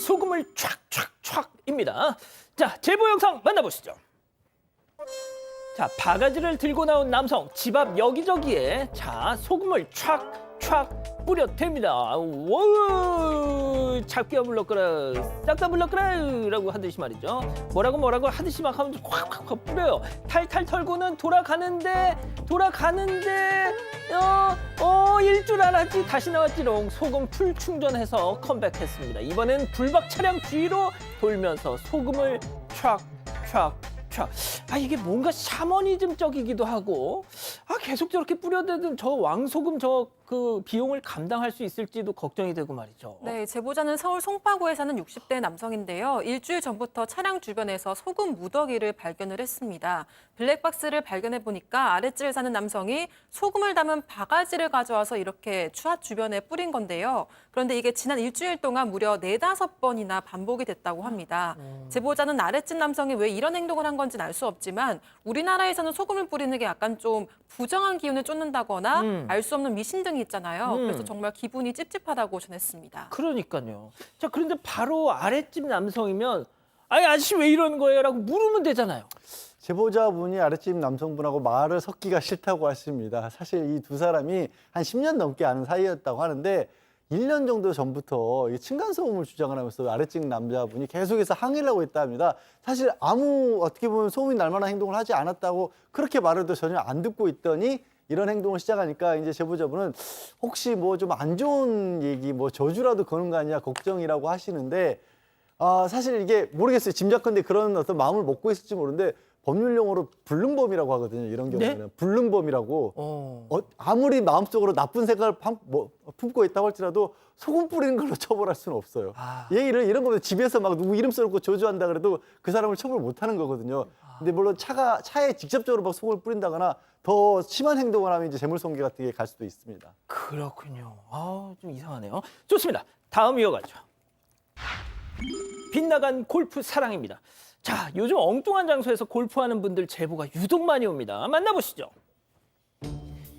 소금을 촥촥촥입니다. 자, 제보 영상 만나보시죠. 자, 바가지를 들고 나온 남성 집 앞 여기저기에 자 소금을 촥촥 뿌려댑니다. 와우, 잡기야 물러거라, 싹 다 물러거라라고 하듯이 말이죠. 뭐라고 하듯이 막 하면서 콱콱콱 뿌려요. 탈탈 털고는 돌아가는데 일 줄 알았지 다시 나왔지롱. 소금 풀 충전해서 컴백했습니다. 이번엔 불박 차량 뒤로 돌면서 소금을 촥촥 이게 뭔가 샤머니즘적이기도 하고 계속 저렇게 뿌려대던 저 왕소금 그 비용을 감당할 수 있을지도 걱정이 되고 말이죠. 네, 제보자는 서울 송파구에 사는 60대 남성인데요. 일주일 전부터 차량 주변에서 소금 무더기를 발견을 했습니다. 블랙박스를 발견해 보니까 아랫집에 사는 남성이 소금을 담은 바가지를 가져와서 이렇게 추합 주변에 뿌린 건데요. 그런데 이게 지난 일주일 동안 무려 4~5번이나 반복이 됐다고 합니다. 제보자는 아랫집 남성이 왜 이런 행동을 한 건지는 알 수 없지만 우리나라에서는 소금을 뿌리는 게 약간 좀 부정한 기운을 쫓는다거나 알 수 없는 미신 등이 있잖아요. 그래서 정말 기분이 찝찝하다고 전했습니다. 그러니까요. 자, 그런데 바로 아랫집 남성이면 아저씨 왜 이러는 거예요? 라고 물으면 되잖아요. 제보자분이 아랫집 남성분하고 말을 섞기가 싫다고 하십니다. 사실 이 두 사람이 한 10년 넘게 아는 사이였다고 하는데 1년 정도 전부터 층간소음을 주장을 하면서 아랫집 남자분이 계속해서 항의를 하고 있다 합니다. 사실 어떻게 보면 소음이 날 만한 행동을 하지 않았다고 그렇게 말해도 전혀 안 듣고 있더니 이런 행동을 시작하니까 이제 제보자분은 혹시 뭐 좀 안 좋은 얘기, 뭐 저주라도 거는 거 아니냐 걱정이라고 하시는데 사실 이게 모르겠어요. 짐작컨대 그런 어떤 마음을 먹고 있을지 모르는데 법률 용어로 불능범이라고 하거든요. 이런 경우는. 네? 불능범이라고 아무리 마음속으로 나쁜 생각을 품고 있다고 할지라도 소금 뿌리는 걸로 처벌할 수는 없어요. 이런 거는 집에서 막 누구 이름 써놓고 저주한다 그래도 그 사람을 처벌 못하는 거거든요. 근데 물론 차에 직접적으로 막 소금을 뿌린다거나 더 심한 행동을 하면 이제 재물손괴 같은 게 갈 수도 있습니다. 그렇군요. 좀 이상하네요. 좋습니다. 다음 이어가죠. 빗나간 골프 사랑입니다. 자, 요즘 엉뚱한 장소에서 골프하는 분들 제보가 유독 많이 옵니다. 만나보시죠.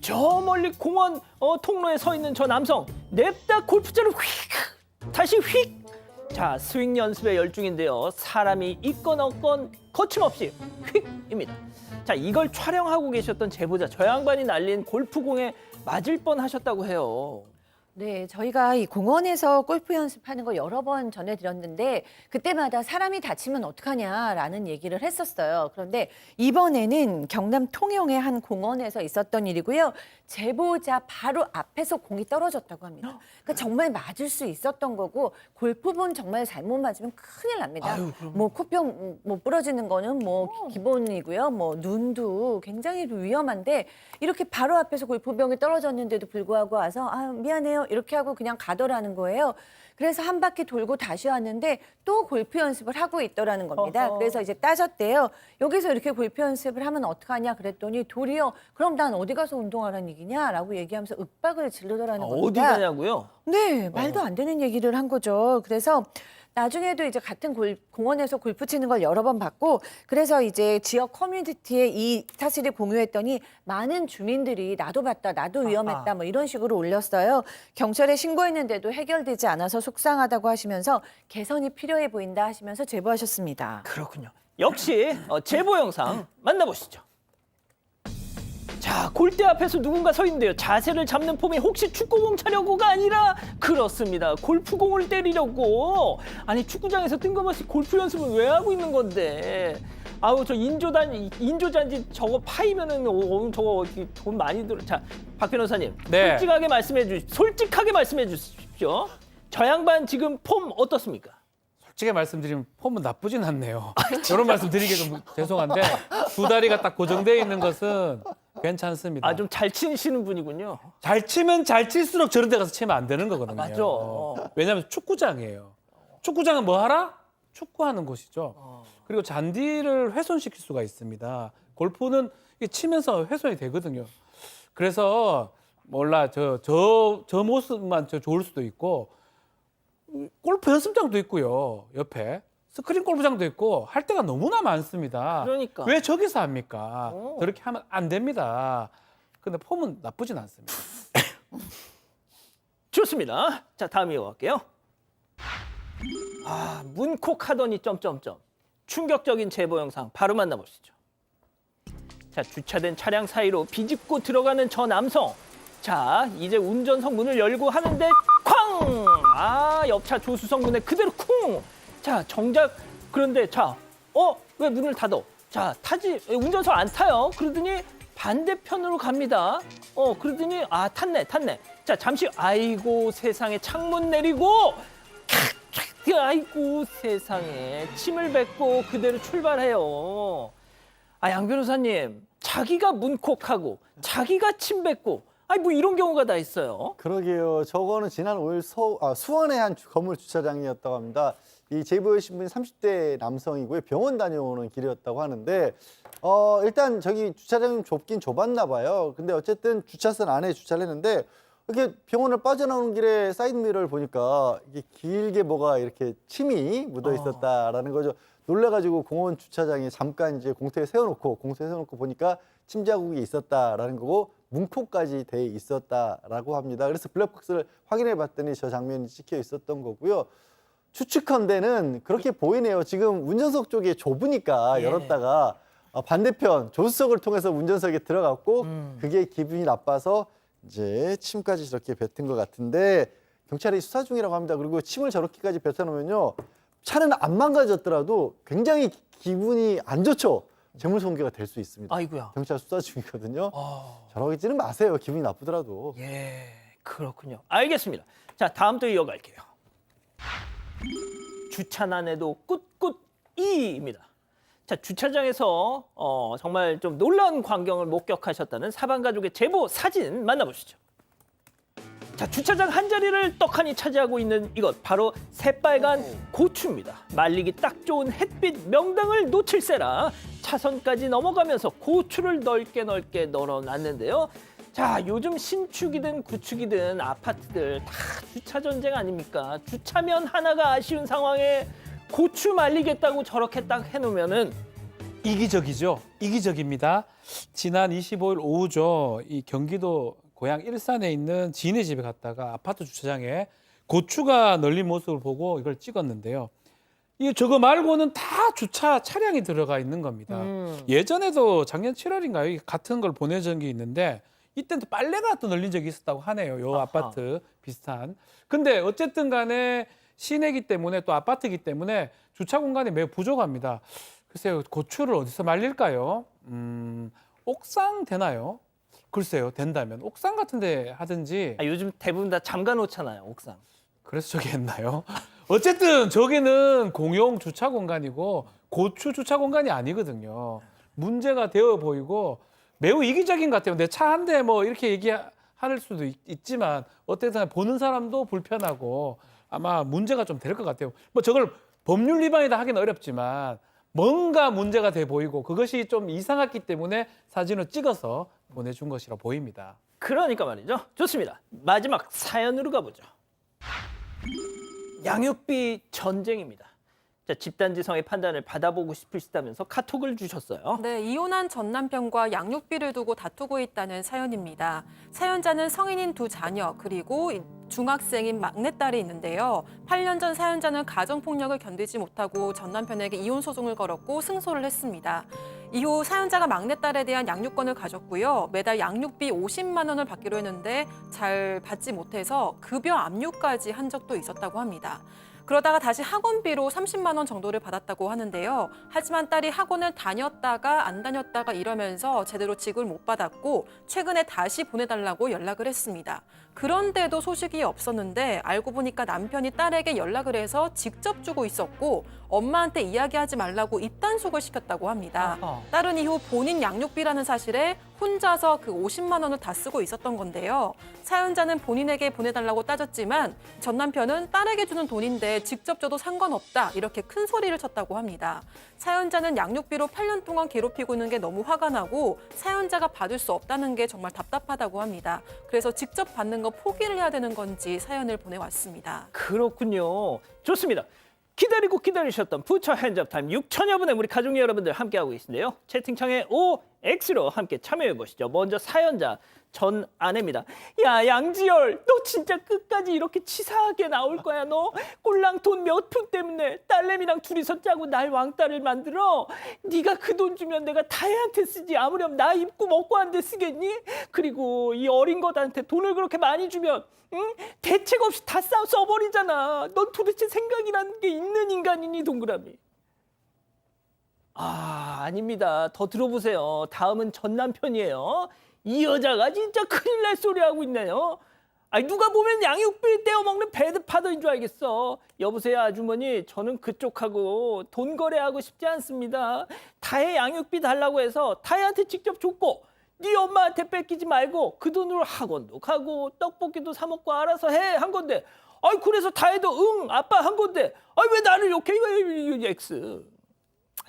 저 멀리 공원 통로에 서 있는 저 남성 냅다 골프채를 휙 다시 휙. 자, 스윙 연습에 열중인데요. 사람이 있건 없건 거침없이 휙입니다. 자, 이걸 촬영하고 계셨던 제보자 저 양반이 날린 골프공에 맞을 뻔하셨다고 해요. 네, 저희가 이 공원에서 골프 연습하는 거 여러 번 전해드렸는데 그때마다 사람이 다치면 어떡하냐라는 얘기를 했었어요. 그런데 이번에는 경남 통영의 한 공원에서 있었던 일이고요. 제보자 바로 앞에서 공이 떨어졌다고 합니다. 그러니까 정말 맞을 수 있었던 거고 골프본 정말 잘못 맞으면 큰일 납니다. 뭐 코뼈 뭐 부러지는 거는 뭐 기본이고요. 뭐 눈도 굉장히 위험한데 이렇게 바로 앞에서 골프병이 떨어졌는데도 불구하고 와서 미안해요. 이렇게 하고 그냥 가더라는 거예요. 그래서 한 바퀴 돌고 다시 왔는데 또 골프 연습을 하고 있더라는 겁니다. 그래서 이제 따졌대요. 여기서 이렇게 골프 연습을 하면 어떡하냐 그랬더니 도리어 그럼 난 어디 가서 운동하라는 얘기냐라고 얘기하면서 윽박을 지르더라는 겁니다. 어디 가냐고요? 네, 말도 안 되는 얘기를 한 거죠. 그래서 나중에도 이제 같은 공원에서 골프 치는 걸 여러 번 봤고 그래서 이제 지역 커뮤니티에 이 사실을 공유했더니 많은 주민들이 나도 봤다, 나도 위험했다 뭐 이런 식으로 올렸어요. 경찰에 신고했는데도 해결되지 않아서 속상하다고 하시면서 개선이 필요해 보인다 하시면서 제보하셨습니다. 그렇군요. 역시 제보 영상 만나보시죠. 자, 골대 앞에서 누군가 서 있는데요. 자세를 잡는 폼이 혹시 축구공 차려고가 아니라 그렇습니다. 골프공을 때리려고. 아니 축구장에서 뜬금없이 골프 연습을 왜 하고 있는 건데. 저 인조잔지 저거 파이면은 저거 돈 많이 들어. 자, 박 변호사님. 네. 솔직하게 말씀해 주십시오. 저 양반 지금 폼 어떻습니까? 솔직히 말씀드리면 폼은 나쁘진 않네요. 이런 말씀 드리기 좀 죄송한데 두 다리가 딱 고정되어 있는 것은 괜찮습니다. 좀 잘 치시는 분이군요. 잘 치면 잘 칠수록 저런 데 가서 치면 안 되는 거거든요. 맞아. 왜냐하면 축구장이에요. 축구장은 뭐 하라? 축구하는 곳이죠. 그리고 잔디를 훼손시킬 수가 있습니다. 골프는 이게 치면서 훼손이 되거든요. 그래서 몰라 저 모습만 좋을 수도 있고 골프 연습장도 있고요. 옆에 스크린 골프장도 있고 할 데가 너무나 많습니다. 그러니까. 왜 저기서 합니까? 저렇게 하면 안 됩니다. 근데 폼은 나쁘진 않습니다. 좋습니다. 자, 다음 이어갈게요. 문콕하더니 점점점. 충격적인 제보 영상 바로 만나보시죠. 자, 주차된 차량 사이로 비집고 들어가는 저 남성. 자, 이제 운전석 문을 열고 하는데 쾅! 옆차 조수석 문에 그대로 쿵! 자, 정작 그런데 자, 왜 문을 닫어? 자, 운전석 안 타요. 그러더니 반대편으로 갑니다. 그러더니 탔네. 자, 잠시 아이고 세상에 창문 내리고 아이고 세상에 침을 뱉고 그대로 출발해요. 양 변호사님, 자기가 문콕하고 자기가 침 뱉고 뭐 이런 경우가 다 있어요. 그러게요. 저거는 지난 5일 수원의 한 건물 주차장이었다고 합니다. 이 제보해주신 분이 30대 남성이고요. 병원 다녀오는 길이었다고 하는데 일단 저기 주차장이 좁긴 좁았나 봐요. 근데 어쨌든 주차선 안에 주차를 했는데 이렇게 병원을 빠져나오는 길에 사이드미러를 보니까 이게 길게 뭐가 이렇게 침이 묻어 있었다라는 거죠. 놀라가지고 공원 주차장에 잠깐 이제 공터에 세워놓고 보니까 침 자국이 있었다라는 거고 문콕까지 돼 있었다라고 합니다. 그래서 블랙박스를 확인해 봤더니 저 장면이 찍혀 있었던 거고요. 추측컨대는 그렇게 보이네요. 지금 운전석 쪽에 좁으니까 열었다가 반대편 조수석을 통해서 운전석에 들어갔고 그게 기분이 나빠서 이제 침까지 저렇게 뱉은 것 같은데 경찰이 수사 중이라고 합니다. 그리고 침을 저렇게까지 뱉어놓으면요. 차는 안 망가졌더라도 굉장히 기분이 안 좋죠. 재물손괴가 될 수 있습니다. 아이고야. 경찰 수사 중이거든요. 저러지는 마세요. 기분이 나쁘더라도. 예, 그렇군요. 알겠습니다. 자, 다음 또 이어갈게요. 주차난에도 꿋꿋이입니다. 자, 주차장에서 정말 좀 놀라운 광경을 목격하셨다는 사방가족의 제보 사진 만나보시죠. 자, 주차장 한 자리를 떡하니 차지하고 있는 이것 바로 새빨간 고추입니다. 말리기 딱 좋은 햇빛 명당을 놓칠세라 차선까지 넘어가면서 고추를 넓게 널어놨는데요. 자, 요즘 신축이든 구축이든 아파트들 다 주차 전쟁 아닙니까? 주차면 하나가 아쉬운 상황에 고추 말리겠다고 저렇게 딱 해놓으면은 이기적이죠. 이기적입니다. 지난 25일 오후죠. 이 경기도 고향 일산에 있는 지인의 집에 갔다가 아파트 주차장에 고추가 널린 모습을 보고 이걸 찍었는데요. 저거 말고는 다 주차 차량이 들어가 있는 겁니다. 예전에도 작년 7월인가요? 같은 걸 보내준 게 있는데 이때는 또 빨래가 또 널린 적이 있었다고 하네요. 요 아파트 비슷한. 근데 어쨌든 간에 시내기 때문에 또 아파트이기 때문에 주차 공간이 매우 부족합니다. 글쎄요, 고추를 어디서 말릴까요? 옥상 되나요? 글쎄요, 된다면 옥상 같은 데 하든지. 요즘 대부분 다 잠가 놓잖아요, 옥상. 그래서 저기 했나요? 어쨌든 저기는 공용 주차 공간이고 고추 주차 공간이 아니거든요. 문제가 되어 보이고 매우 이기적인 것 같아요. 내 차 한 대 뭐 이렇게 얘기할 수도 있지만 어쨌든 보는 사람도 불편하고 아마 문제가 좀 될 것 같아요. 뭐 저걸 법률 위반이다 하기는 어렵지만 뭔가 문제가 돼 보이고 그것이 좀 이상했기 때문에 사진을 찍어서 보내준 것이라 보입니다. 그러니까 말이죠. 좋습니다. 마지막 사연으로 가보죠. 양육비 전쟁입니다. 자, 집단지성의 판단을 받아보고 싶으시다면서 카톡을 주셨어요. 네, 이혼한 전 남편과 양육비를 두고 다투고 있다는 사연입니다. 사연자는 성인인 두 자녀 그리고 중학생인 막내딸이 있는데요. 8년 전 사연자는 가정폭력을 견디지 못하고 전 남편에게 이혼 소송을 걸었고 승소를 했습니다. 이후 사연자가 막내딸에 대한 양육권을 가졌고요. 매달 양육비 50만 원을 받기로 했는데 잘 받지 못해서 급여 압류까지 한 적도 있었다고 합니다. 그러다가 다시 학원비로 30만 원 정도를 받았다고 하는데요. 하지만 딸이 학원을 다녔다가 안 다녔다가 이러면서 제대로 지급을 못 받았고 최근에 다시 보내달라고 연락을 했습니다. 그런데도 소식이 없었는데 알고 보니까 남편이 딸에게 연락을 해서 직접 주고 있었고 엄마한테 이야기하지 말라고 입단속을 시켰다고 합니다. 딸은 이후 본인 양육비라는 사실에 혼자서 그 50만 원을 다 쓰고 있었던 건데요. 사연자는 본인에게 보내달라고 따졌지만 전 남편은 딸에게 주는 돈인데 직접 줘도 상관없다 이렇게 큰 소리를 쳤다고 합니다. 사연자는 양육비로 8년 동안 괴롭히고 있는 게 너무 화가 나고 사연자가 받을 수 없다는 게 정말 답답하다고 합니다. 그래서 직접 받는 거 포기를 해야 되는 건지 사연을 보내왔습니다. 그렇군요. 좋습니다. 기다리고 기다리셨던 부처 핸즈업 타임 6천여 분의 우리 가족 여러분들 함께하고 계신데요. 채팅창에 X로 함께 참여해 보시죠. 먼저 사연자 전 아내입니다. 야, 양지열, 너 진짜 끝까지 이렇게 치사하게 나올 거야, 너? 꼴랑 돈 몇 푼 때문에 딸내미랑 둘이서 짜고 날 왕따를 만들어? 네가 그 돈 주면 내가 다혜한테 쓰지, 아무렴 나 입고 먹고 한 데 쓰겠니? 그리고 이 어린 것한테 돈을 그렇게 많이 주면 응? 대책 없이 다 써버리잖아. 넌 도대체 생각이라는 게 있는 인간이니, 동그라미? 아닙니다. 더 들어보세요. 다음은 전 남편이에요. 이 여자가 진짜 큰일 날 소리 하고 있네요. 아니, 누가 보면 양육비 떼어먹는 배드파더인 줄 알겠어. 여보세요, 아주머니. 저는 그쪽하고 돈 거래하고 싶지 않습니다. 다혜 양육비 달라고 해서 다혜한테 직접 줬고, 네 엄마한테 뺏기지 말고 그 돈으로 학원도 가고 떡볶이도 사 먹고 알아서 해 한 건데, 아이 그래서 다혜도 응 아빠 한 건데, 아이 왜 나를 욕해? 왜 X.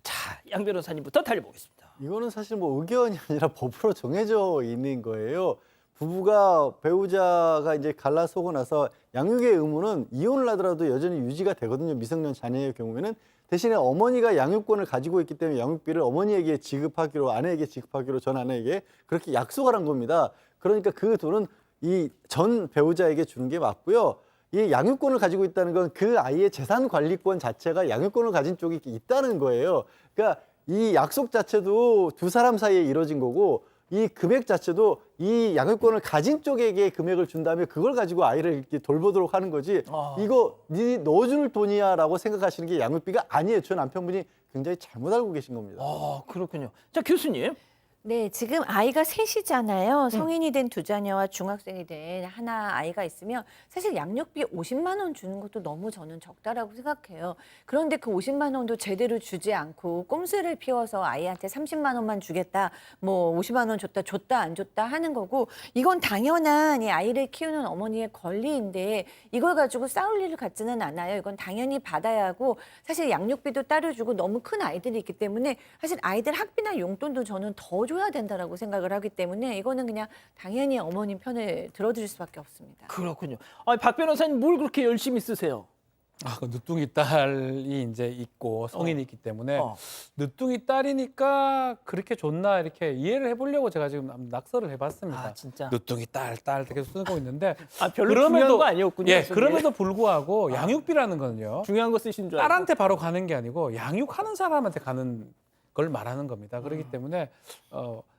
자, 양 변호사님부터 달려보겠습니다. 이거는 사실 뭐 의견이 아니라 법으로 정해져 있는 거예요. 부부가 배우자가 이제 갈라서고 나서 양육의 의무는 이혼을 하더라도 여전히 유지가 되거든요. 미성년 자녀의 경우에는. 대신에 어머니가 양육권을 가지고 있기 때문에 양육비를 어머니에게 지급하기로, 아내에게 지급하기로, 전 아내에게 그렇게 약속을 한 겁니다. 그러니까 그 돈은 이 전 배우자에게 주는 게 맞고요. 이 양육권을 가지고 있다는 건 그 아이의 재산 관리권 자체가 양육권을 가진 쪽이 있다는 거예요. 그러니까 이 약속 자체도 두 사람 사이에 이루어진 거고, 이 금액 자체도 이 양육권을 가진 쪽에게 금액을 준 다음에 그걸 가지고 아이를 이렇게 돌보도록 하는 거지, 이거 네 넣어줄 돈이야라고 생각하시는 게 양육비가 아니에요. 저 남편분이 굉장히 잘못 알고 계신 겁니다. 그렇군요. 자, 교수님. 네, 지금 아이가 셋이잖아요. 성인이 된 두 자녀와 중학생이 된 하나 아이가 있으면 사실 양육비 50만 원 주는 것도 너무 저는 적다라고 생각해요. 그런데 그 50만 원도 제대로 주지 않고 꼼수를 피워서 아이한테 30만 원만 주겠다, 뭐 50만 원 줬다 안 줬다 하는 거고, 이건 당연한 이 아이를 키우는 어머니의 권리인데 이걸 가지고 싸울 일을 갖지는 않아요. 이건 당연히 받아야 하고, 사실 양육비도 따로 주고 너무 큰 아이들이 있기 때문에 사실 아이들 학비나 용돈도 저는 더 줘야 된다라고 생각을 하기 때문에 이거는 그냥 당연히 어머님 편을 들어드릴 수밖에 없습니다. 그렇군요. 아니, 박 변호사님 뭘 그렇게 열심히 쓰세요? 그 늦둥이 딸이 이제 있고 성인이 있기 때문에 늦둥이 딸이니까 그렇게 좋나 이렇게 이해를 해보려고 제가 지금 낙서를 해봤습니다. 진짜? 늦둥이 딸 계속 쓰고 있는데 별로 중요한 거 아니었군요. 예, 저게. 그럼에도 불구하고 양육비라는 건요. 중요한 거 쓰신 줄 알고. 딸한테 바로 가는 게 아니고 양육하는 사람한테 가는 걸 말하는 겁니다. 그렇기 때문에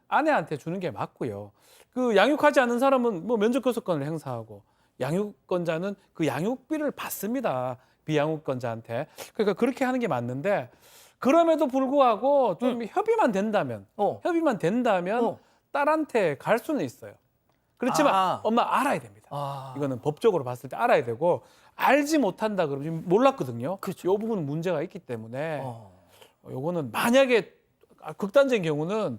아내한테 주는 게 맞고요. 그 양육하지 않은 사람은 뭐 면접 교섭권을 행사하고, 양육권자는 그 양육비를 받습니다. 비양육권자한테. 그러니까 그렇게 하는 게 맞는데, 그럼에도 불구하고 좀 협의만 된다면 딸한테 갈 수는 있어요. 그렇지만 엄마 알아야 됩니다. 이거는 법적으로 봤을 때 알아야 되고, 알지 못한다 그러면 지금 몰랐거든요. 그렇죠. 이 부분은 문제가 있기 때문에 요거는 만약에 극단적인 경우는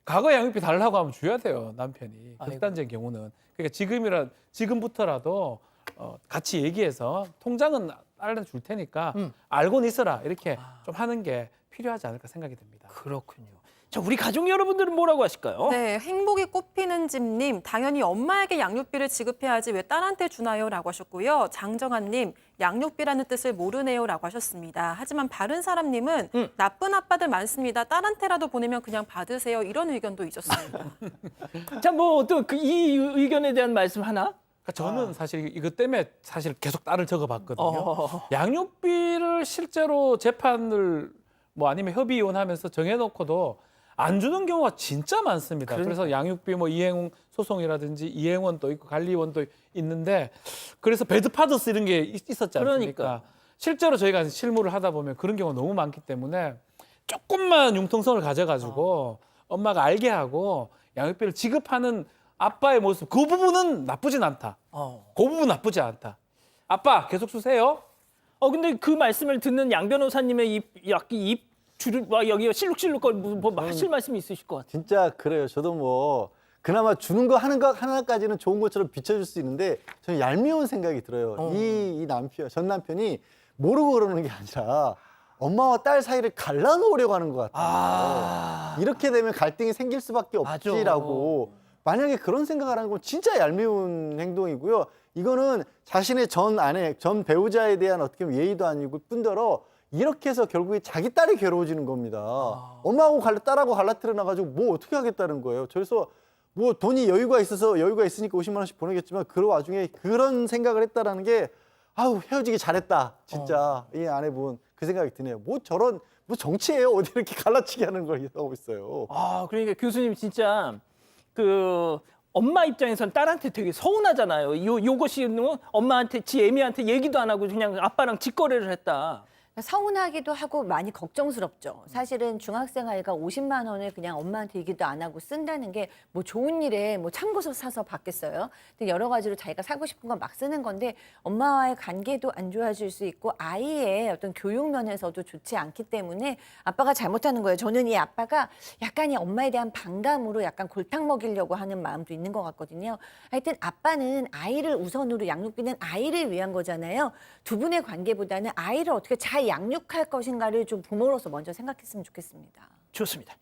과거 양육비 달라고 하면 줘야 돼요, 남편이. 극단적인 경우는. 그러니까 지금부터라도 같이 얘기해서 통장은 딸한테 줄 테니까 알고는 있어라, 이렇게 좀 하는 게 필요하지 않을까 생각이 듭니다. 그렇군요. 자, 우리 가족 여러분들은 뭐라고 하실까요? 네, 행복이 꽃피는 집님, 당연히 엄마에게 양육비를 지급해야지 왜 딸한테 주나요? 라고 하셨고요. 장정한님, 양육비라는 뜻을 모르네요? 라고 하셨습니다. 하지만 바른사람님은 나쁜 아빠들 많습니다. 딸한테라도 보내면 그냥 받으세요. 이런 의견도 있었습니다. 자, 뭐 또 이 의견에 대한 말씀 하나? 그러니까 저는 사실 이것 때문에 사실 계속 딸을 적어봤거든요. 양육비를 실제로 재판을 뭐 아니면 협의 이혼하면서 정해놓고도 안 주는 경우가 진짜 많습니다. 그래서 양육비 뭐 이행 소송이라든지 이행원도 있고 관리원도 있는데, 그래서 배드파더스 이런 게 있었지 않습니까? 실제로 저희가 실무를 하다 보면 그런 경우가 너무 많기 때문에 조금만 융통성을 가져가지고 엄마가 알게 하고 양육비를 지급하는 아빠의 모습, 그 부분은 나쁘진 않다. 그 부분 나쁘지 않다. 아빠 계속 주세요. 근데 그 말씀을 듣는 양 변호사님의 입 주름, 여기 실룩실룩 뭐 하실 말씀이 있으실 것 같아요. 진짜 그래요. 저도 뭐 그나마 주는 거 하는 거 하나까지는 좋은 것처럼 비춰줄 수 있는데, 저는 얄미운 생각이 들어요. 이 남편, 전 남편이 모르고 그러는 게 아니라 엄마와 딸 사이를 갈라놓으려고 하는 것 같아요. 이렇게 되면 갈등이 생길 수밖에 없지라고. 만약에 그런 생각을 하는 건 진짜 얄미운 행동이고요. 이거는 자신의 전 아내, 전 배우자에 대한 어떻게 보면 예의도 아니고 뿐더러 이렇게 해서 결국에 자기 딸이 괴로워지는 겁니다. 엄마하고 딸하고 갈라뜨려 놔가지고 뭐 어떻게 하겠다는 거예요. 그래서 뭐 돈이 여유가 있으니까 50만 원씩 보내겠지만 그 와중에 그런 생각을 했다라는 게 아우 헤어지기 잘했다 진짜 이 아내분 그 생각이 드네요. 뭐 저런 뭐 정치예요 어디 이렇게 갈라치기 하는 걸 하고 있어요. 아, 그러니까 교수님 진짜 그 엄마 입장에선 딸한테 되게 서운하잖아요. 요것이 엄마한테 지 애미한테 얘기도 안 하고 그냥 아빠랑 직거래를 했다. 서운하기도 하고 많이 걱정스럽죠. 사실은 중학생 아이가 50만 원을 그냥 엄마한테 얘기도 안 하고 쓴다는 게 뭐 좋은 일에 뭐 참고서 사서 받겠어요. 근데 여러 가지로 자기가 사고 싶은 건 막 쓰는 건데 엄마와의 관계도 안 좋아질 수 있고 아이의 어떤 교육 면에서도 좋지 않기 때문에 아빠가 잘못하는 거예요. 저는 이 아빠가 약간 이 엄마에 대한 반감으로 약간 골탕 먹이려고 하는 마음도 있는 것 같거든요. 하여튼 아빠는 아이를 우선으로 양육비는 아이를 위한 거잖아요. 두 분의 관계보다는 아이를 어떻게 잘 양육할 것인가를 좀 부모로서 먼저 생각했으면 좋겠습니다. 좋습니다.